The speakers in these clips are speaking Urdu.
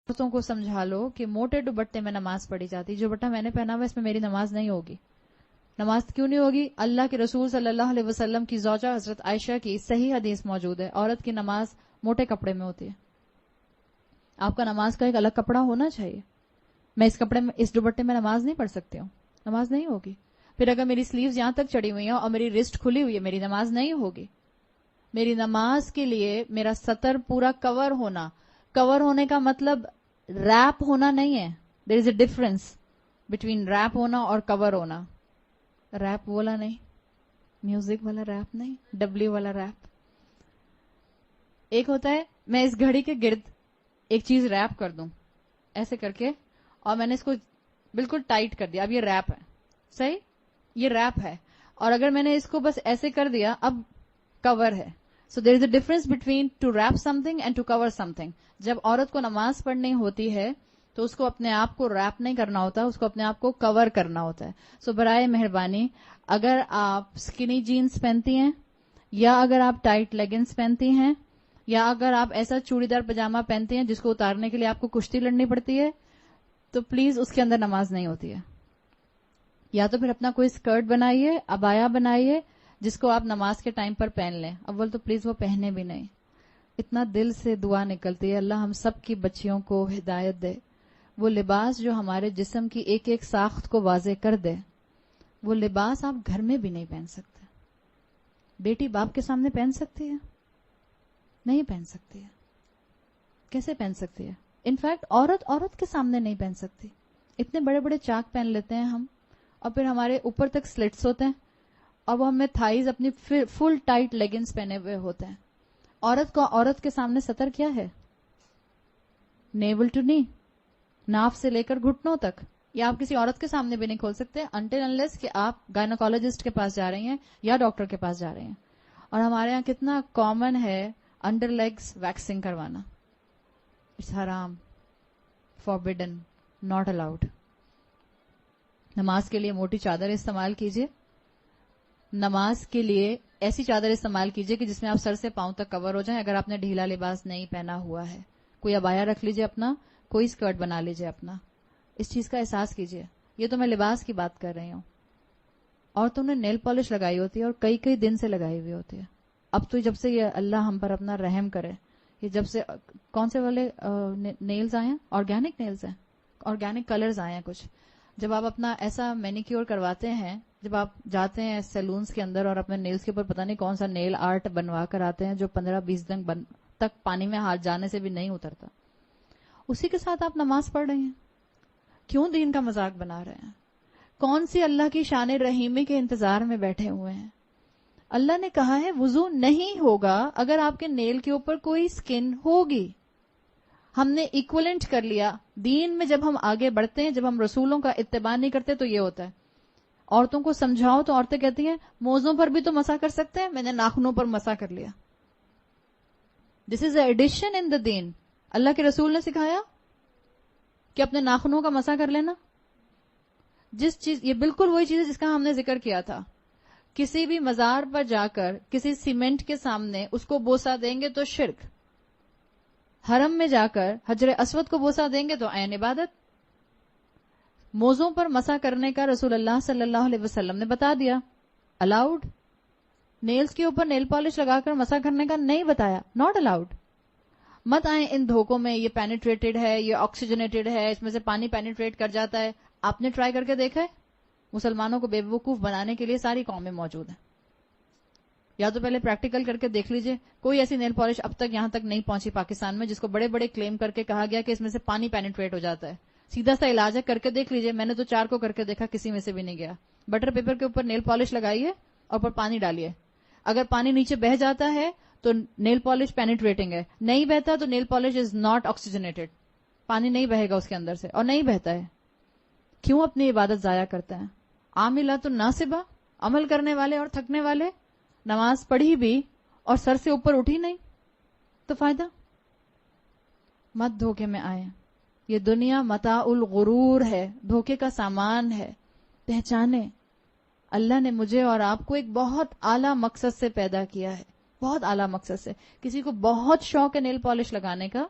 عورتوں کو سمجھا لو کہ موٹے دوپٹے میں نماز پڑھی جاتی، جو دوپٹہ میں نے پہنا ہوا اس میں میری نماز نہیں ہوگی. نماز کیوں نہیں ہوگی؟ اللہ کے رسول صلی اللہ علیہ وسلم کی زوجہ حضرت عائشہ کی صحیح حدیث موجود ہے، عورت کی نماز موٹے کپڑے میں ہوتی ہے. آپ کا نماز کا ایک الگ کپڑا ہونا چاہیے. میں اس کپڑے میں، اس دوپٹے میں نماز نہیں پڑھ سکتی ہوں، نماز نہیں ہوگی. پھر اگر میری سلیوز یہاں تک چڑھی ہوئی ہیں اور میری رسٹ کھلی ہوئی ہے، میری نماز نہیں ہوگی. میری نماز کے لیے میرا سطر پورا کور ہونا، کور ہونے کا مطلب ریپ ہونا نہیں ہے. دیر is a difference between rape ہونا اور کور ہونا. ریپ والا نہیں، میوزک والا ریپ نہیں، ڈبلیو والا ریپ. ایک ہوتا ہے میں اس گھڑی کے گرد ایک چیز ریپ کر دوں ایسے کر کے، اور میں نے اس کو بالکل ٹائٹ کر دیا، اب یہ ریپ ہے. صحیح، یہ ریپ ہے. اور اگر میں نے اس کو بس ایسے کر دیا، اب کور ہے. So there is a difference between to rape something and to cover something. جب عورت کو نماز پڑھنی ہوتی ہے تو اس کو اپنے آپ کو ریپ نہیں کرنا ہوتا، اس کو اپنے آپ کو کور کرنا ہوتا ہے. سو برائے مہربانی اگر آپ اسکنی جینز پہنتی ہیں، یا اگر آپ ٹائٹ لیگنز پہنتی ہیں، یا اگر آپ ایسا چوڑی دار پجامہ پہنتے ہیں جس کو اتارنے کے لیے آپ کو کشتی لڑنی پڑتی ہے، تو پلیز اس کے اندر نماز نہیں ہوتی ہے. یا تو پھر اپنا کوئی اسکرٹ بنائیے، عبایا بنائیے جس کو آپ نماز کے ٹائم پر پہن لیں. اول تو پلیز وہ پہنے بھی نہیں. اتنا دل سے دعا نکلتی ہے اللہ ہم سب کی بچیوں کو ہدایت دے. وہ لباس جو ہمارے جسم کی ایک ایک ساخت کو واضح کر دے، وہ لباس آپ گھر میں بھی نہیں پہن سکتے. بیٹی باپ کے سامنے پہن سکتی ہے؟ نہیں پہن سکتی ہے. کیسے پہن سکتی ہے؟ انفیکٹ عورت کے سامنے نہیں پہن سکتی. اتنے بڑے بڑے چاک پہن لیتے ہیں ہم، اور پھر ہمارے اوپر تک سلٹس ہوتے ہیں، اور وہ ہمیں تھائیز اپنی فل ٹائٹ لیگنز پہنے ہوئے ہوتے ہیں. عورت کے سامنے سطر کیا ہے؟ نیول ٹو نی، ناف سے لے کر گھٹنوں تک. یہ آپ کسی عورت کے سامنے بھی نہیں کھول سکتے انٹل انلیس کہ آپ گائنوکالوجسٹ کے پاس جا رہی ہیں یا ڈاکٹر کے پاس جا رہے ہیں. اور ہمارے یہاں کتنا کامن ہے انڈر لیگز ویکسنگ کروانا. اٹس حرام، فاربیڈن، ناٹ الاؤڈ. نماز کے لیے موٹی چادر استعمال کیجیے. نماز کے لیے ایسی چادر استعمال کیجیے کہ جس میں آپ سر سے پاؤں تک کور ہو جائیں. اگر آپ نے ڈھیلا لباس نہیں پہنا ہوا ہے، کوئی عبایا رکھ لیجیے اپنا، کوئی اسکرٹ بنا لیجیے اپنا. اس چیز کا احساس کیجیے. یہ تو میں لباس کی بات کر رہی ہوں. عورتوں نے نیل پالش لگائی ہوتی ہے اور کئی کئی دن سے لگائی ہوئی ہوتی ہے. اب تو جب سے یہ اللہ ہم پر اپنا رحم کرے، یہ جب سے کون سے والے نیلز آئے ہیں، آرگینک نیلز ہیں، آرگینک کلرز آئے ہیں کچھ. جب آپ اپنا ایسا مینیکیور کرواتے ہیں، جب آپ جاتے ہیں سیلونز کے اندر اور اپنے نیلز کے اوپر پتہ نہیں کون سا نیل آرٹ بنوا کر آتے ہیں جو 15-20 دن تک پانی میں ہاتھ جانے سے بھی نہیں اترتا، اسی کے ساتھ آپ نماز پڑھ رہے ہیں. کیوں دین کا مذاق بنا رہے ہیں؟ کون سی اللہ کی شان رحیمی کے انتظار میں بیٹھے ہوئے ہیں؟ اللہ نے کہا ہے وضو نہیں ہوگا اگر آپ کے نیل کے اوپر کوئی سکن ہوگی. ہم نے ایکولنٹ کر لیا. دین میں جب ہم آگے بڑھتے ہیں، جب ہم رسولوں کا اتباع نہیں کرتے تو یہ ہوتا ہے. عورتوں کو سمجھاؤ تو عورتیں کہتی ہیں موزوں پر بھی تو مسح کر سکتے ہیں، میں نے ناخنوں پر مسح کر لیا. دس از اے ایڈیشن ان دا دین. اللہ کے رسول نے سکھایا کہ اپنے ناخنوں کا مسح کر لینا. جس چیز، یہ بالکل وہی چیز ہے جس کا ہم نے ذکر کیا تھا. کسی بھی مزار پر جا کر کسی سیمنٹ کے سامنے اس کو بوسہ دیں گے تو شرک. حرم میں جا کر حجر اسود کو بوسہ دیں گے تو عین عبادت. موزوں پر مسح کرنے کا رسول اللہ صلی اللہ علیہ وسلم نے بتا دیا، الاؤڈ. نیلز کے اوپر نیل پالش لگا کر مسح کرنے کا نہیں بتایا، ناٹ الاؤڈ. مت آئیں ان دھوکوں میں، یہ پینیٹریٹڈ ہے، یہ آکسیجنیٹڈ ہے، اس میں سے پانی پینیٹریٹ کر جاتا ہے. آپ نے ٹرائی کر کے دیکھا ہے؟ مسلمانوں کو بے وقوف بنانے کے لیے ساری قومیں موجود ہیں. یا تو پہلے پریکٹیکل کر کے دیکھ لیجئے. کوئی ایسی نیل پالش اب تک یہاں تک نہیں پہنچی پاکستان میں جس کو بڑے بڑے کلیم کر کے کہا گیا کہ اس میں سے پانی پینیٹریٹ ہو جاتا ہے. سیدھا سا علاج ہے، کر کے دیکھ لیجئے. میں نے تو 4 کو کر کے دیکھا، کسی میں سے بھی نہیں گیا. بٹر پیپر کے اوپر نیل پالش لگائیے اور اوپر پانی ڈالیے. اگر پانی نیچے بہ جاتا ہے تو نیل پالش پینیٹریٹنگ ہے، نہیں بہتا تو nail polish is not oxygenated. پانی نہیں بہے گا اس کے اندر سے، اور نہیں بہتا ہے. کیوں اپنی عبادت ضائع کرتے ہیں؟ عاملات الناصبہ، عمل کرنے والے اور تھکنے والے. نماز پڑھی بھی اور سر سے اوپر اٹھی نہیں تو فائدہ. مت دھوکے میں آئے. یہ دنیا متاع الغرور ہے، دھوکے کا سامان ہے. پہچانے اللہ نے مجھے اور آپ کو ایک بہت اعلیٰ مقصد سے پیدا کیا ہے، بہت اعلیٰ مقصد سے. کسی کو بہت شوق ہے نیل پالش لگانے کا،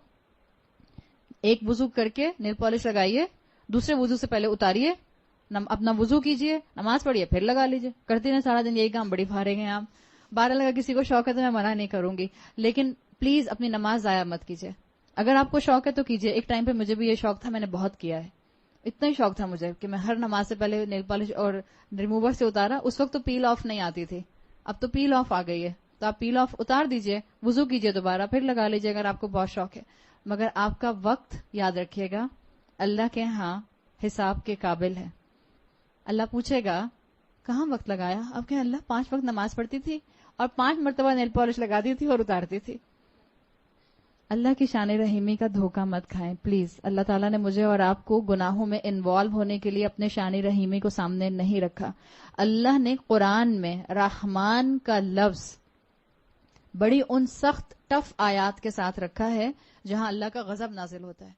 ایک وضو کر کے نیل پالش لگائیے, دوسرے وضو سے پہلے اتاریے, اپنا وضو کیجیے, نماز پڑھیے, پھر لگا لیجیے. کرتی رہیں سارا دن یہی کام, بڑی فارغ ہیں آپ. 12 اگر کسی کو شوق ہے تو میں منع نہیں کروں گی, لیکن پلیز اپنی نماز ضائع مت کیجیے. اگر آپ کو شوق ہے تو کیجیے. ایک ٹائم پہ مجھے بھی یہ شوق تھا, میں نے بہت کیا ہے. اتنا ہی شوق تھا مجھے کہ میں ہر نماز سے پہلے نیل پالش اور ریموور سے اتارا. اس وقت تو پیل آف نہیں آتی تھی, اب تو پیل آف آ گئی ہے, تو آپ پیل آف اتار دیجیے, وضو کیجیے دوبارہ, پھر لگا لیجیے اگر آپ کو بہت شوق ہے. مگر آپ کا وقت یاد رکھیے گا اللہ کے ہاں حساب کے قابل ہے. اللہ پوچھے گا کہاں وقت لگایا؟ اب کہ اللہ 5 وقت نماز پڑھتی تھی اور 5 مرتبہ نیل پالش لگاتی تھی اور اتارتی تھی. اللہ کی شان رحیمی کا دھوکہ مت کھائیں پلیز. اللہ تعالیٰ نے مجھے اور آپ کو گناہوں میں انوالو ہونے کے لیے اپنے شان رحیمی کو سامنے نہیں رکھا. اللہ نے قرآن میں رحمان کا لفظ بڑی ان سخت ٹف آیات کے ساتھ رکھا ہے جہاں اللہ کا غضب نازل ہوتا ہے.